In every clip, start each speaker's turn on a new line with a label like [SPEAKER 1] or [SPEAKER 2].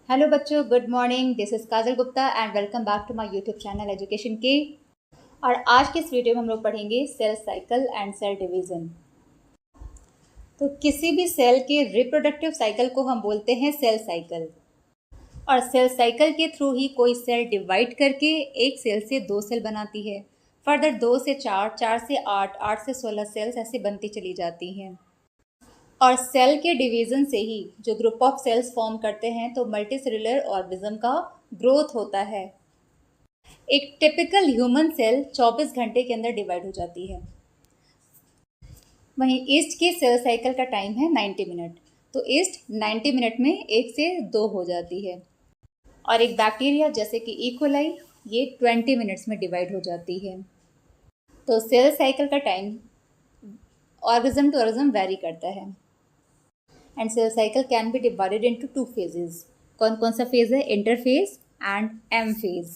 [SPEAKER 1] Hello बच्चों, good morning. This is Kajal Gupta and welcome back to my YouTube channel education K. और आज के इस वीडियो में हम लोग पढ़ेंगे cell cycle and cell division. तो किसी भी सेल के रिप्रोडक्टिव साइकिल को हम बोलते हैं सेल साइकिल। और सेल साइकिल के थ्रू ही कोई सेल डिवाइड करके एक सेल से दो सेल बनाती है। फर्दर दो से चार, चार से आठ, आठ से 16 सेल्स ऐसे बनती चली जाती हैं। और सेल के डिवीज़न से ही जो ग्रुप ऑफ सेल्स फॉर्म करते हैं तो मल्टी सेलुलर ऑर्गेनिज्म का ग्रोथ होता है। एक टिपिकल ह्यूमन सेल 24 घंटे के अंदर डिवाइड हो जाती है। वहीं ईस्ट की सेल साइकिल का टाइम है 90 मिनट। तो ईस्ट 90 मिनट में एक से दो हो जाती है। और एक बैक्टीरिया जैसे कि इकोलाई ये 20 मिनट्स में डिवाइड हो जाती है। तो सेल साइकिल का time organism to organism vary करता है। And cell cycle can be divided into two phases. कौन कौन सा फेज है? Interphase and M phase.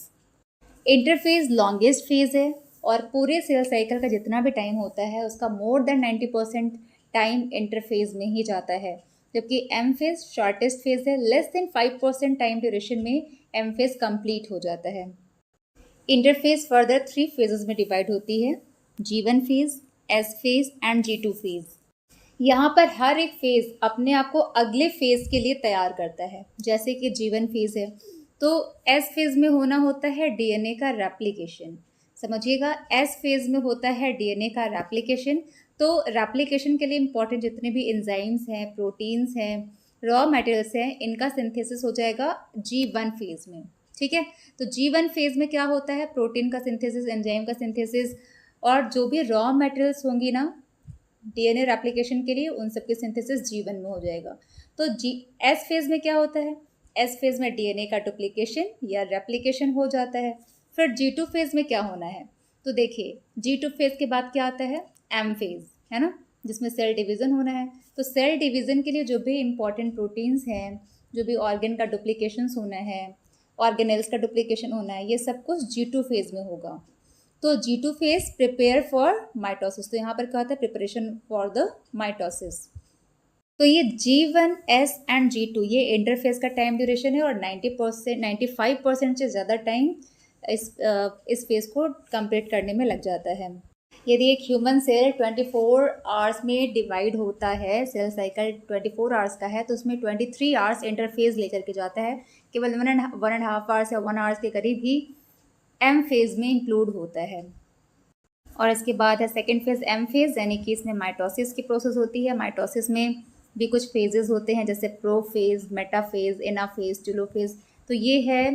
[SPEAKER 1] Interphase longest phase है और पूरे सेल साइकिल का जितना भी टाइम होता है उसका मोर देन 90% टाइम इंटरफेज में ही जाता है। जबकि एम फेज शॉर्टेस्ट फेज है, लेस देन 5% टाइम ड्यूरेशन में एम फेज कंप्लीट हो जाता है। इंटरफेज फर्दर 3 फेजेस में डिवाइड होती है, G1 phase, S phase and G2 phase. यहाँ पर हर एक फेज अपने आप को अगले फेज के लिए तैयार करता है। जैसे कि G1 फेज है तो एस फेज में होना होता है डीएनए का रेप्लिकेशन। समझिएगा, एस फेज में होता है डीएनए का रेप्लिकेशन। तो रेप्लिकेशन के लिए इंपॉर्टेंट जितने भी एंजाइम्स हैं, प्रोटीन्स हैं, रॉ मटेरियल्स हैं, इनका सिंथेसिस हो जाएगा G1 फेज में। ठीक है, तो G1 फेज में क्या होता है? प्रोटीन का सिंथेसिस, एंजाइम का सिंथेसिस और जो भी रॉ मटेरियल्स होंगी ना डीएनए रेप्लिकेशन के लिए, उन सबके सिंथेसिस G1 में हो जाएगा। तो एस फेज में क्या होता है? एस फेज में डीएनए का डुप्लीकेशन या रेप्लिकेशन हो जाता है। फिर G2 फेज में क्या होना है? तो देखिए, G2 फेज के बाद क्या आता है? एम फेज, है ना, जिसमें सेल डिवीज़न होना है। तो सेल डिवीज़न के लिए जो भी इंपॉर्टेंट प्रोटीन्स हैं, जो भी ऑर्गन का डुप्लीकेशंस होना है, ऑर्गेनेल्स का डुप्लीकेशन होना है, ये सब कुछ G2 फेज में होगा। तो G2 phase prepare for mitosis. तो यहाँ पर क्या होता है? Preparation for the mitosis. तो ये G1, S एंड G2 ये इंटरफेस का टाइम ड्यूरेशन है और 90%, 95% से ज़्यादा टाइम इस फेज को कंप्लीट करने में लग जाता है। यदि एक ह्यूमन सेल 24 आवर्स में डिवाइड होता है, सेल साइकिल 24 आवर्स का है, तो उसमें 23 आवर्स इंटरफेज लेकर के जाता है। केवल 1.5 आवर्स या 1 आवर्स के करीब ही एम फेज में इंक्लूड होता है। और इसके बाद है सेकेंड फेज एम फेज, यानी कि इसमें माइटोसिस की प्रोसेस होती है। माइटोसिस में भी कुछ फेजेस होते हैं, जैसे प्रो फेज, मेटा फेज, एना फेज, टेलो फेज। तो ये है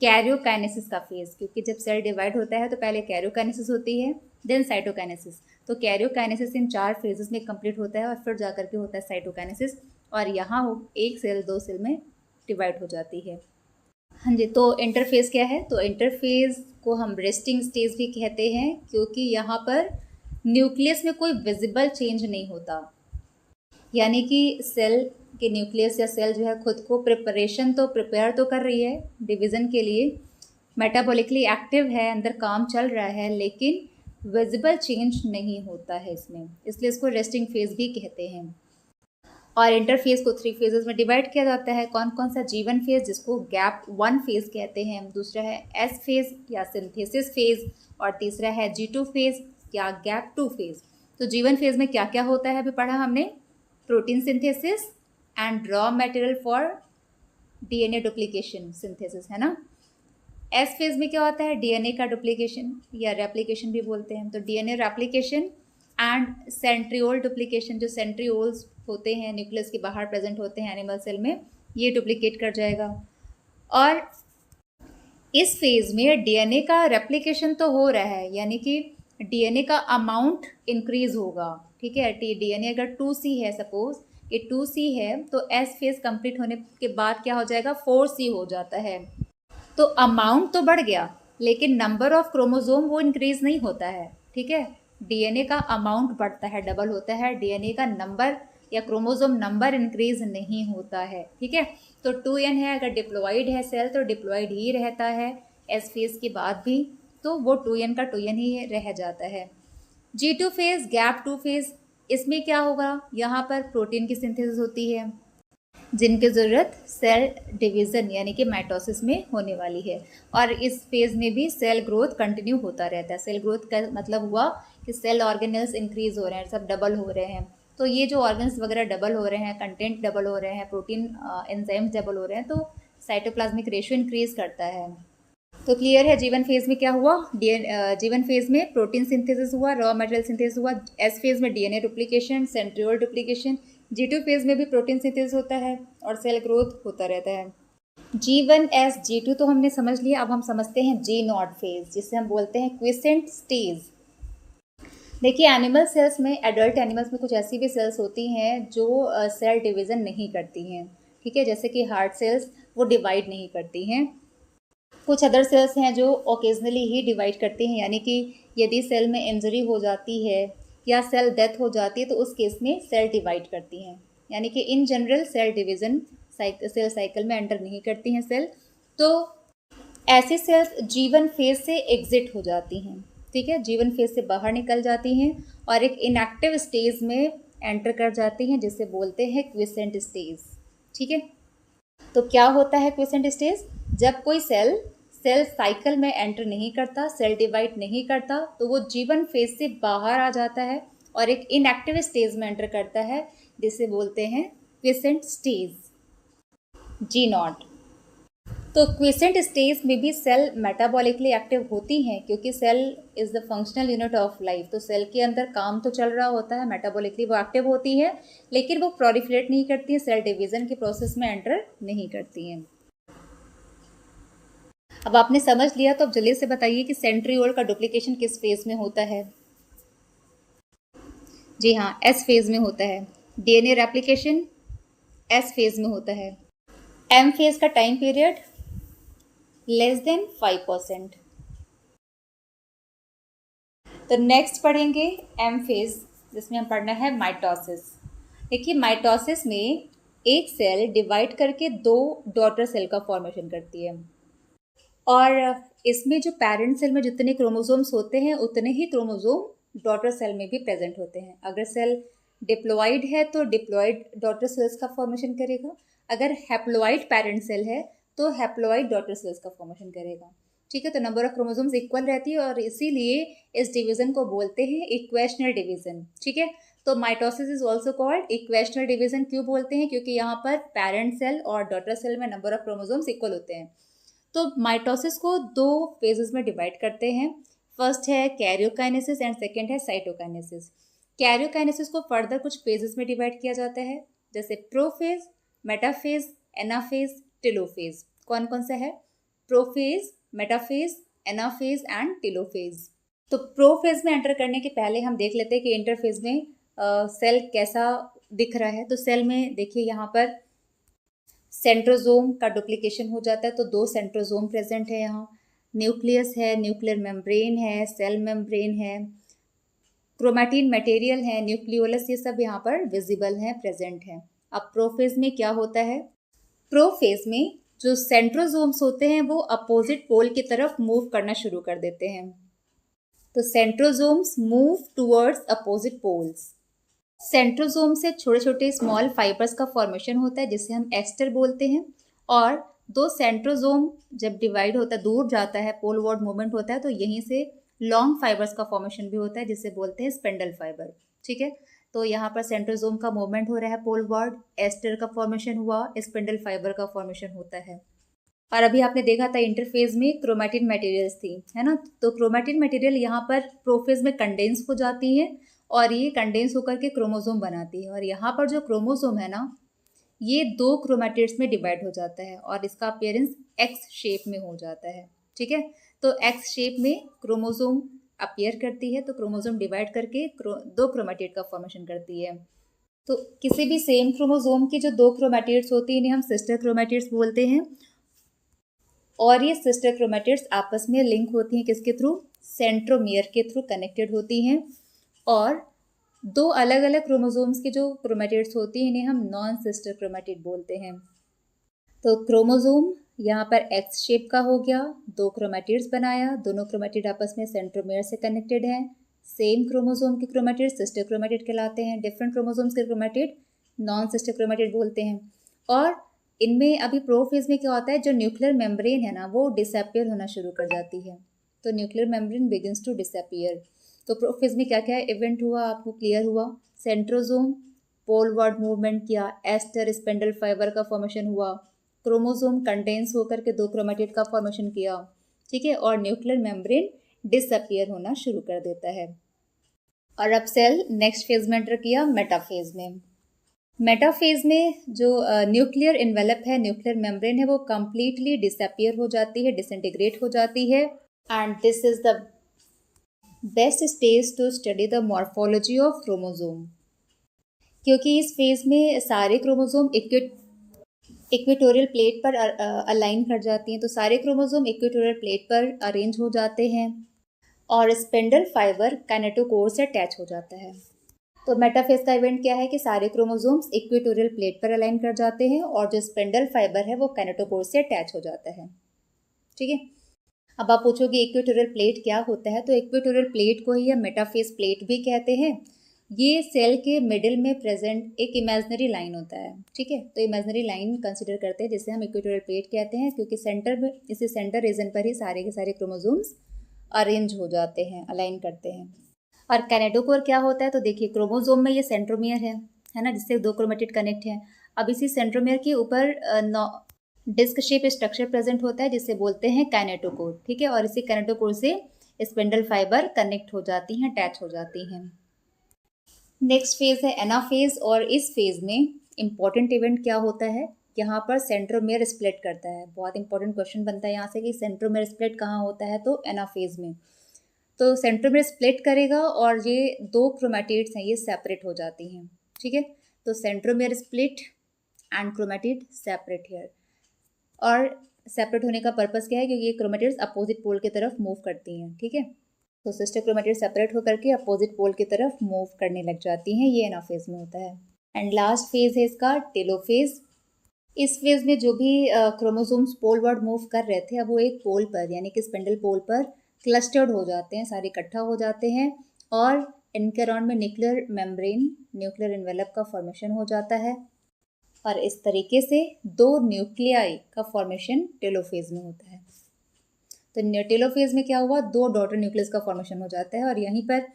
[SPEAKER 1] कैरियोकाइनेसिस का फेज, क्योंकि जब सेल डिवाइड होता है तो पहले कैरियोकाइनेसिस होती है, देन साइटोकाइनेसिस। तो कैरियोकाइनेसिस इन 4 फेजेस में कंप्लीट होता है और फिर जाकर के होता है साइटोकाइनेसिस। और यहाँ एक सेल 2 सेल में डिवाइड हो जाती है। हाँ जी, तो इंटरफेज क्या है? तो इंटरफेज को हम रेस्टिंग स्टेज भी कहते हैं, क्योंकि यहाँ पर न्यूक्लियस में कोई विजिबल चेंज नहीं होता। यानी कि सेल के न्यूक्लियस या सेल जो है खुद को प्रिपेयर तो कर रही है डिवीज़न के लिए, मेटाबॉलिकली एक्टिव है, अंदर काम चल रहा है, लेकिन विजिबल चेंज नहीं होता है इसमें, इसलिए इसको रेस्टिंग फेज भी कहते हैं। और इंटरफेज को 3 फेजेस में डिवाइड किया जाता है। कौन कौन सा? G1 फेज, जिसको गैप 1 फेज कहते हैं, दूसरा है S फेज या सिंथेसिस फेज, और तीसरा है G2 फेज या गैप 2 फेज। तो G1 फेज में क्या क्या होता है अभी पढ़ा हमने? Protein synthesis and raw material for DNA duplication synthesis, है ना। एस फेज में क्या होता है? डीएनए का डुप्लीकेशन या रेप्लिकेशन भी बोलते हैं। तो DNA replication and centriole duplication, जो सेंट्रियोल्स होते हैं न्यूक्लियस के बाहर प्रेजेंट होते हैं एनिमल सेल में, ये डुप्लीकेट कर जाएगा। और इस फेज में डीएनए का रेप्लिकेशन तो हो रहा है, यानी कि डीएनए का अमाउंट इंक्रीज होगा। ठीक है, डीएनए अगर 2C है, सपोज ये 2C है, तो एस फेज कंप्लीट होने के बाद क्या हो जाएगा? 4C हो जाता है। तो अमाउंट तो बढ़ गया, लेकिन नंबर ऑफ क्रोमोसोम वो इंक्रीज नहीं होता है। ठीक है, डीएनए का अमाउंट बढ़ता है, डबल होता है, डीएनए का नंबर या क्रोमोसोम नंबर इंक्रीज नहीं होता है। ठीक है, तो 2n है, अगर डिप्लॉइड है सेल तो डिप्लॉइड ही रहता है एस फेज के बाद भी, तो वो 2n का 2n ही रह जाता है। G2 फेज, गैप 2 फेज, इसमें क्या होगा? यहाँ पर प्रोटीन की सिंथेसिस होती है, जिनकी ज़रूरत सेल डिवीज़न यानी कि माइटोसिस में होने वाली है। और इस फेज़ में भी सेल ग्रोथ कंटिन्यू होता रहता है। सेल ग्रोथ का मतलब हुआ कि सेल ऑर्गेनल्स इंक्रीज़ हो रहे हैं, सब डबल हो रहे हैं। तो ये जो ऑर्गन्स वगैरह डबल हो रहे हैं, कंटेंट डबल हो रहे हैं, प्रोटीन एंजाइम्स डबल हो रहे हैं, तो साइटोप्लाज्मिक रेशियो इंक्रीज़ करता है। तो क्लियर है जीवन फेज में क्या हुआ। जीवन फेज में प्रोटीन सिंथेसिस हुआ, रॉ मटेरियल सिंथेसिस हुआ। एस फेज में DNA duplication, centriole duplication. G2 phase में भी प्रोटीन सिंथेसिस होता है और सेल ग्रोथ होता रहता है। G1S G2 तो हमने समझ लिया। अब हम समझते हैं G0 फेज, जिसे हम बोलते हैं क्विसेंट स्टेज। देखिए एनिमल सेल्स में, एडल्ट एनिमल्स में कुछ ऐसी भी सेल्स होती हैं जो सेल डिवीज़न नहीं करती हैं, ठीक है, जैसे कि हार्ट सेल्स, वो डिवाइड नहीं करती हैं। कुछ अदर सेल्स हैं जो ओकेजनली ही डिवाइड करती हैं, यानी कि यदि सेल में इंजरी हो जाती है या सेल डेथ हो जाती है तो उस केस में सेल डिवाइड करती हैं, यानी कि in general cell division cell cycle में एंटर नहीं करती हैं सेल। तो ऐसी सेल्स जीवन फेज से एग्जिट हो जाती हैं, ठीक है, जीवन फेज से बाहर निकल जाती हैं और एक इनएक्टिव स्टेज में एंटर कर जाती हैं, जिसे बोलते हैं क्विसेंट स्टेज, ठीक है। तो क्या होता है क्विसेंट स्टेज? जब कोई सेल सेल साइकिल में एंटर नहीं करता, सेल डिवाइड नहीं करता, तो वो जीवन फेज से बाहर आ जाता है और एक इनएक्टिव स्टेज में एंटर करता है, जिसे बोलते हैं क्विसेंट स्टेज, G0। तो क्विसेंट स्टेज में भी सेल मेटाबॉलिकली एक्टिव होती हैं, क्योंकि cell is the functional unit of life. तो सेल के अंदर काम तो चल रहा होता है, मेटाबॉलिकली वो एक्टिव होती है, लेकिन वो प्रोलिफरेट नहीं करती है, सेल डिवीज़न के प्रोसेस में एंटर नहीं करती हैं। अब आपने समझ लिया, तो अब जल्दी से बताइए कि सेंट्रियोल का डुप्लीकेशन किस फेज में होता है? जी हाँ, एस फेज में होता है। डीएनए रेप्लिकेशन एस फेज में होता है। एम फेज का टाइम पीरियड लेस देन 5%। तो नेक्स्ट पढ़ेंगे एम फेज, जिसमें हम पढ़ना है माइटोसिस। देखिए माइटोसिस में एक सेल डिवाइड करके दो डॉटर सेल का फॉर्मेशन करती है, और इसमें जो पेरेंट सेल में जितने क्रोमोसोम्स होते हैं उतने ही क्रोमोसोम डॉटर सेल में भी प्रेजेंट होते हैं। अगर सेल डिप्लॉइड है तो डिप्लॉइड डॉटर सेल्स का फॉर्मेशन करेगा, अगर हैप्लॉइड पेरेंट सेल है तो हैप्लॉइड डॉटर सेल्स का फॉर्मेशन करेगा, ठीक है। तो नंबर ऑफ क्रोमोसोम्स इक्वल रहती है और इसीलिए इस डिवीजन को बोलते हैं इक्वेशनल डिवीजन, ठीक है। तो mitosis is also called equational division. क्यों बोलते हैं? क्योंकि यहाँ पर पेरेंट सेल और डॉटर सेल में नंबर ऑफ क्रोमोसोम्स इक्वल होते हैं। तो माइटोसिस को दो फेजेस में डिवाइड करते हैं। फर्स्ट है कैरियोकाइनेसिस एंड सेकेंड है साइटोकाइनेसिस। कैरियोकाइनेसिस को फर्दर कुछ फेजेस में डिवाइड किया जाता है, जैसे प्रोफेज, मेटाफेज, एनाफेज, टेलोफेज। कौन कौन सा है? Prophase, metaphase, anaphase and telophase. तो प्रोफेज में एंटर करने के पहले हम देख लेते हैं कि इंटरफेज में सेल कैसा दिख रहा है। तो सेल में देखिए यहाँ पर सेंट्रोजोम का डुप्लीकेशन हो जाता है, तो दो सेंट्रोजोम प्रेजेंट है यहाँ। न्यूक्लियस है, न्यूक्लियर मेम्ब्रेन है, सेल मेम्ब्रेन है, क्रोमैटिन मटेरियल है, न्यूक्लियोलस, ये सब यहाँ पर विजिबल है, प्रेजेंट है। अब प्रोफेज में क्या होता है? प्रोफेज में जो सेंट्रोजोम्स होते हैं वो अपोजिट पोल की तरफ मूव करना शुरू कर देते हैं। तो centrosomes move towards opposite poles. Centrosome से छोटे छोटे स्मॉल फाइबर्स का फॉर्मेशन होता है, जिसे हम एस्टर बोलते हैं। और दो सेंट्रोजोम जब डिवाइड होता है, दूर जाता है, पोलवार्ड मूवमेंट होता है, तो यहीं से लॉन्ग फाइबर्स का फॉर्मेशन भी होता है, जिसे बोलते हैं स्पेंडल फाइबर, ठीक है। तो यहाँ पर सेंट्रोजोम का मूवमेंट हो रहा है पोलवार्ड, एस्टर का फॉर्मेशन हुआ, स्पेंडल फाइबर का फॉर्मेशन होता है। और अभी आपने देखा था इंटरफेज में क्रोमैटिन मटेरियल्स थी, है ना। तो क्रोमैटिन मटेरियल यहाँ पर प्रोफेज में कंडेंस हो जाती है और ये कंडेंस होकर के क्रोमोसोम बनाती है। और यहाँ पर जो क्रोमोसोम है ना, ये दो क्रोमैटिड्स में डिवाइड हो जाता है और इसका अपीयरेंस एक्स शेप में हो जाता है, ठीक है। तो एक्स शेप में क्रोमोसोम अपीयर करती है, तो क्रोमोसोम डिवाइड करके दो क्रोमैटिड का फॉर्मेशन करती है। तो किसी भी सेम क्रोमोसोम की जो दो क्रोमैटिड्स होती हैं इन्हें हम सिस्टर क्रोमैटिड्स बोलते हैं। और ये सिस्टर क्रोमैटिड्स आपस में लिंक होती हैं किसके थ्रू? सेंट्रोमियर के थ्रू कनेक्टेड होती हैं। और दो अलग अलग क्रोमोसोम्स की जो क्रोमैटिड्स होती हैं इन्हें हम नॉन सिस्टर क्रोमैटिड बोलते हैं। तो क्रोमोसोम यहाँ पर एक्स शेप का हो गया, दो क्रोमैटिड्स बनाया, दोनों क्रोमैटिड आपस में सेंट्रोमियर से कनेक्टेड हैं। सेम क्रोमोसोम के क्रोमैटिड सिस्टर क्रोमैटिड कहलाते हैं, डिफरेंट क्रोमोसोम्स के क्रोमैटिड नॉन सिस्टर क्रोमैटिड बोलते हैं। और इनमें अभी प्रोफेज में क्या होता है, जो न्यूक्लियर मेम्ब्रेन है ना वो डिसअपियर होना शुरू कर जाती है। तो nuclear membrane begins to disappear. तो प्रोफेज में क्या क्या इवेंट हुआ आपको क्लियर हुआ। सेंट्रोजोम पोलवार्ड मूवमेंट किया, एस्टर स्पेंडल फाइबर का फॉर्मेशन हुआ, क्रोमोसोम कंडेंस होकर के दो क्रोमेटिड का फॉर्मेशन किया, ठीक है, और न्यूक्लियर मेम्ब्रेन डिसअपियर होना शुरू कर देता है। और अब सेल नेक्स्ट फेज में एंटर किया, मेटाफेज में। मेटाफेज में जो न्यूक्लियर इन्वेलप है, न्यूक्लियर मेम्ब्रेन है, वो कंप्लीटली डिसअपियर हो जाती है, डिसइंटीग्रेट हो जाती है। And this is the best stage to study the morphology of chromosome, क्योंकि इस फेज में सारे क्रोमोसोम इक्वेटोरियल प्लेट पर अलाइन कर जाती हैं। तो सारे क्रोमोसोम इक्वेटोरियल प्लेट पर अरेंज हो जाते हैं और स्पेंडल फाइबर काइनेटोकोर से अटैच हो जाता है। तो मेटाफेज का इवेंट क्या है कि सारे क्रोमोसोम्स इक्वेटोरियल प्लेट पर अलाइन कर जाते हैं और जो स्पेंडल फाइबर है वो काइनेटोकोर से अटैच हो जाता है, ठीक है। अब आप पूछोगे इक्वेटोरियल प्लेट क्या होता है, तो इक्वेटोरियल प्लेट को ही हम मेटाफेज प्लेट भी कहते हैं। ये सेल के मिडिल में प्रेजेंट एक इमेजिनरी लाइन होता है, ठीक है। तो इमेजिनरी लाइन कंसिडर करते हैं जिसे हम इक्वेटोरियल प्लेट कहते हैं, क्योंकि सेंटर में, इसी सेंटर रीजन पर ही सारे के सारे क्रोमोसोम्स अरेंज हो जाते हैं, अलाइन करते हैं। और कैनेडोकोर क्या होता है, तो देखिए क्रोमोसोम में ये सेंट्रोमियर है ना, जिससे दो क्रोमेटिड कनेक्ट है। अब इसी सेंट्रोमियर के ऊपर डिस्क शेप स्ट्रक्चर प्रेजेंट होता है जिसे बोलते हैं कैनेटोकोर, ठीक है। और इसी कैनेटोकोर से स्पिंडल फाइबर कनेक्ट हो जाती हैं, अटैच हो जाती हैं। नेक्स्ट फेज है एनाफेज, और इस फेज में इंपॉर्टेंट इवेंट क्या होता है, यहाँ पर सेंट्रोमियर स्प्लिट करता है। बहुत इंपॉर्टेंट क्वेश्चन बनता है यहाँ से कि सेंट्रोमियर स्प्लिट कहाँ होता है, तो एनाफेज में। तो सेंट्रोमियर स्प्लिट करेगा और ये दो क्रोमेटिड्स हैं, ये सेपरेट हो जाती हैं, ठीक है। तो centromere split and chromatid separate here. और सेपरेट होने का पर्पस क्या है, क्योंकि ये क्रोमेटिड्स अपोजिट पोल की तरफ मूव करती हैं, ठीक है। तो सिस्टर क्रोमेटिड सेपरेट होकर के अपोजिट पोल की तरफ मूव करने लग जाती हैं, ये एनाफेज में होता है। एंड लास्ट फेज है इसका टेलोफेज। इस फेज में जो भी क्रोमोसोम्स पोलवर्ड मूव कर रहे थे, अब वो एक पोल पर यानी कि स्पिंडल पोल पर क्लस्टर्ड हो जाते हैं, सारे इकट्ठा हो जाते हैं और इनके अराउंड में न्यूक्लियर मेम्ब्रेन, न्यूक्लियर एनवेलप का फॉर्मेशन हो जाता है। और इस तरीके से दो न्यूक्लियाई का फॉर्मेशन टेलोफेज में होता है। तो टेलोफेज में क्या हुआ, दो डॉटर न्यूक्लियस का फॉर्मेशन हो जाता है। और यहीं पर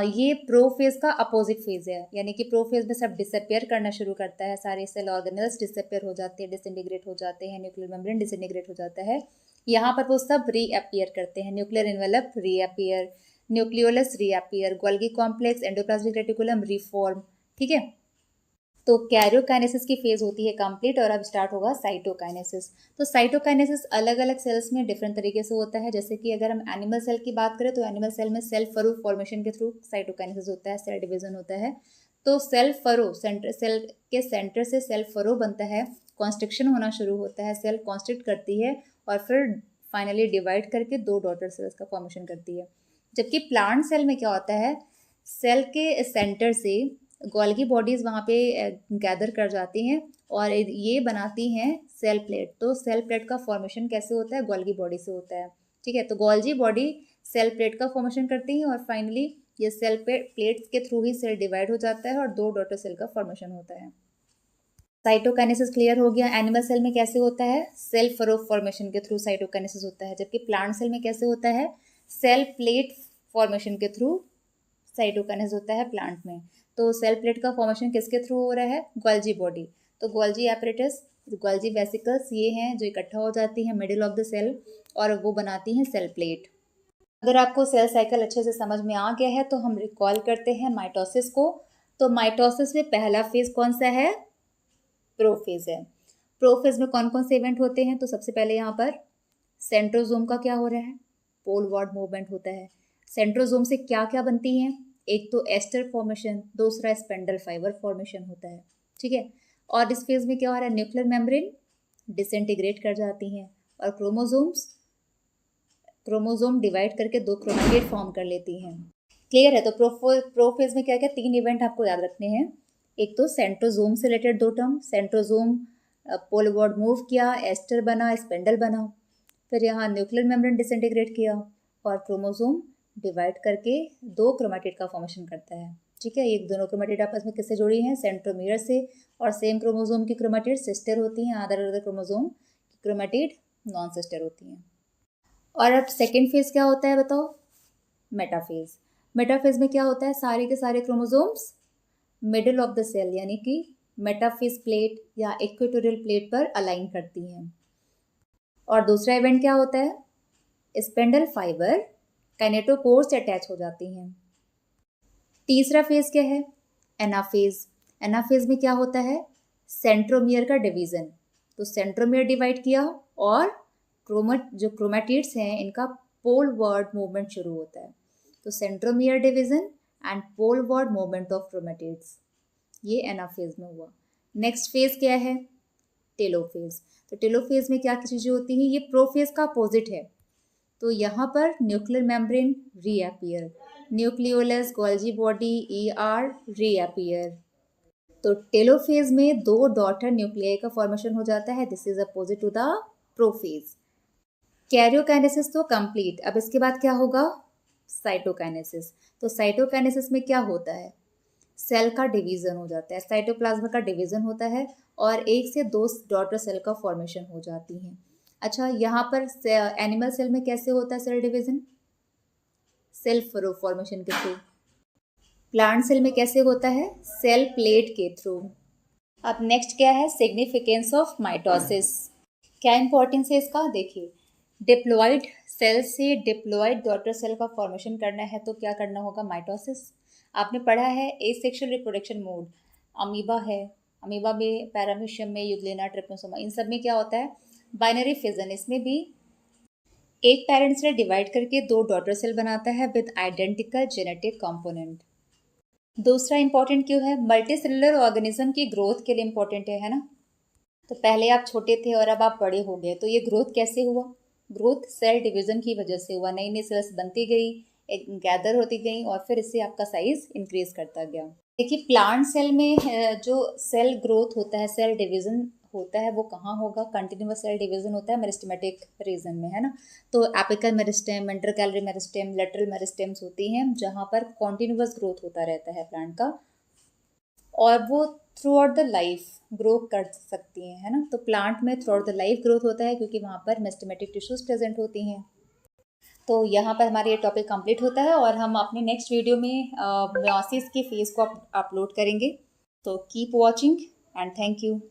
[SPEAKER 1] ये प्रोफेज का अपोजिट फेज है, यानी कि प्रोफेज में सब डिसअपियर करना शुरू करता है, सारे सेल ऑर्गेनल्स डिसअपियर हो जाते हैं, डिसइंटीग्रेट हो जाते हैं, न्यूक्लियर मेम्ब्रेन डिसइंटीग्रेट हो जाता है। यहाँ पर वो सब रीअपियर करते हैं, nuclear envelope reappear, nucleolus reappear, Golgi complex, endoplasmic reticulum reform, ठीक है। तो कैरियोकाइनेसिस की फेज होती है कंप्लीट और अब स्टार्ट होगा साइटोकाइनेसिस। तो साइटोकाइनेसिस अलग अलग सेल्स में डिफरेंट तरीके से होता है। जैसे कि अगर हम एनिमल सेल की बात करें तो एनिमल सेल में सेल फरो फॉर्मेशन के थ्रू साइटोकाइनेसिस होता है, सेल डिवीजन होता है। तो सेल फरो सेल के सेंटर से सेल फरो बनता है, कॉन्स्ट्रिक्शन होना शुरू होता है, सेल कॉन्स्ट्रिक्ट करती है और फिर फाइनली डिवाइड करके दो डॉटर सेल्स का फॉर्मेशन करती है। जबकि प्लांट सेल में क्या होता है, सेल के सेंटर से गोल्गी बॉडीज़ वहाँ पे गैदर कर जाती हैं और ये बनाती हैं सेल प्लेट। तो सेल प्लेट का फॉर्मेशन कैसे होता है, गोल्गी बॉडी से होता है, ठीक है। तो गोल्गी बॉडी सेल प्लेट का फॉर्मेशन करती है और फाइनली ये सेल प्लेट्स के थ्रू ही सेल डिवाइड हो जाता है और दो डॉटर सेल का फॉर्मेशन होता है। साइटोकाइनेसिस क्लियर हो गया। एनिमल सेल में कैसे होता है, सेल फरो फॉर्मेशन के थ्रू साइटोकाइनेसिस होता है। जबकि प्लांट सेल में कैसे होता है, सेल प्लेट फॉर्मेशन के थ्रू साइटोकाइनेसिस होता है प्लांट में। तो सेल प्लेट का फॉर्मेशन किसके थ्रू हो रहा है, गोल्जी बॉडी। तो गोल्जी एपरेटस, गोल्जी वेसिकल्स ये हैं जो इकट्ठा हो जाती हैं मिडिल ऑफ द सेल और वो बनाती हैं सेल प्लेट। अगर आपको सेल साइकिल अच्छे से समझ में आ गया है तो हम रिकॉल करते हैं माइटोसिस को। तो माइटोसिस में पहला फेज कौन सा है, प्रोफेज है। प्रोफेज में कौन कौन से इवेंट होते हैं, तो सबसे पहले यहाँ पर सेंट्रोजोम का क्या हो रहा है, पोल वार्ड मूवमेंट होता है। सेंट्रोजोम से क्या क्या बनती हैं, एक तो एस्टर फॉर्मेशन, दूसरा स्पेंडल फाइबर फॉर्मेशन होता है, ठीक है। और इस फेज में क्या हो रहा है, न्यूक्लियर मेम्ब्रेन डिसइंटीग्रेट कर जाती हैं और क्रोमोसोम डिवाइड करके दो क्रोमेटिड फॉर्म कर लेती हैं। क्लियर है। तो प्रोफेज में क्या क्या तीन इवेंट आपको याद रखने हैं। एक तो सेंट्रोजोम से रिलेटेड दो टर्म, सेंट्रोजोम पोल वार्ड मूव किया, एस्टर बना, स्पेंडल बना। फिर यहाँ न्यूक्लियर मेम्ब्रेन डिसइंटीग्रेट किया और क्रोमोसोम डिवाइड करके दो क्रोमेटिड का फॉर्मेशन करता है, ठीक है, ये दोनों क्रोमेटिड आपस में किससे जुड़ी हैं, सेंट्रोमियर से, और सेम क्रोमोसोम की क्रोमेटिड सिस्टर होती हैं, अदर अदर क्रोमोसोम की क्रोमेटिड नॉन सिस्टर होती हैं। और अब सेकेंड फेज क्या होता है बताओ, मेटाफेज। मेटाफेज में क्या होता है, सारे के सारे chromosomes middle of the cell यानी कि मेटाफेज प्लेट या इक्वेटोरियल प्लेट पर अलाइन करती हैं। और दूसरा इवेंट क्या होता है, स्पेंडल फाइबर काइनेटोकोर से अटैच हो जाती हैं। तीसरा फेज क्या है, एनाफेज। एनाफेज में क्या होता है, सेंट्रोमियर का डिवीजन। तो सेंट्रोमियर डिवाइड किया और जो क्रोमेटिड्स हैं इनका पोलवार्ड मूवमेंट शुरू होता है। तो centromere division and poleward movement of chromatids, ये एनाफेज में हुआ। नेक्स्ट फेज क्या है, टेलोफेज। तो टेलोफेज में क्या चीज़ें होती हैं, ये प्रोफेज का अपोजिट है। तो यहाँ पर nuclear membrane reappear, nucleolus, Golgi body, ER reappear. तो टेलोफेज में 2 डॉटर न्यूक्लियाई का फॉर्मेशन हो जाता है, this is opposite to the prophase. Karyokinesis तो कंप्लीट। अब इसके बाद क्या होगा, साइटोकाइनेसिस। तो साइटोकाइनेसिस में क्या होता है, सेल का डिवीजन हो जाता है, साइटोप्लाज्म का डिवीजन होता है और 1 से 2 डॉटर सेल का फॉर्मेशन हो जाती हैं। अच्छा, यहाँ पर एनिमल सेल में कैसे होता है सेल डिवीजन, सेल्फ फॉर्मेशन के थ्रू। प्लांट सेल में कैसे होता है, सेल प्लेट के थ्रू। अब नेक्स्ट क्या है, सिग्निफिकेंस ऑफ माइटोसिस। क्या इंपॉर्टेंस है इसका, देखिए डिप्लॉइड सेल से डिप्लॉइड डॉटर सेल का फॉर्मेशन करना है तो क्या करना होगा, माइटोसिस। आपने पढ़ा है एसेक्सुअल रिप्रोडक्शन मोड, अमीबा है, अमीबा में, पैरामीशियम में, यूग्लेना, ट्रिप्नोसोमा, इन सब में क्या होता है, बाइनरी फिजन। इसमें भी एक पेरेंट सेल डिवाइड करके 2 डॉटर सेल बनाता है विद आइडेंटिकल जेनेटिक कंपोनेंट। दूसरा इंपॉर्टेंट क्यों है, मल्टी सेलुलर ऑर्गेनिज्म की ग्रोथ के लिए इंपॉर्टेंट है ना। तो पहले आप छोटे थे और अब आप बड़े हो गए, तो ये ग्रोथ कैसे हुआ, ग्रोथ सेल डिवीजन की वजह से हुआ। नई नई सेल्स बनती गई, एक गैदर होती गई और फिर इससे आपका साइज इंक्रीज करता गया। देखिए प्लांट सेल में जो सेल ग्रोथ होता है, सेल डिवीजन होता है, वो कहाँ होगा, कंटिन्यूअस सेल डिवीजन होता है मेरिस्टेमेटिक रीजन में, है ना। तो apical meristem, intercalary meristem, lateral meristems होती हैं जहाँ पर कॉन्टिन्यूअस ग्रोथ होता रहता है प्लांट का, और वो through out the life grow कर सकती हैं, है ना। तो प्लांट में through out the life growth होता है क्योंकि वहाँ पर मेरिस्टेमेटिक टिश्यूज प्रेजेंट होती हैं। तो यहाँ पर हमारा ये टॉपिक कंप्लीट होता है और हम अपने नेक्स्ट वीडियो में मेयोसिस के फेज को अपलोड करेंगे। तो keep watching and thank you.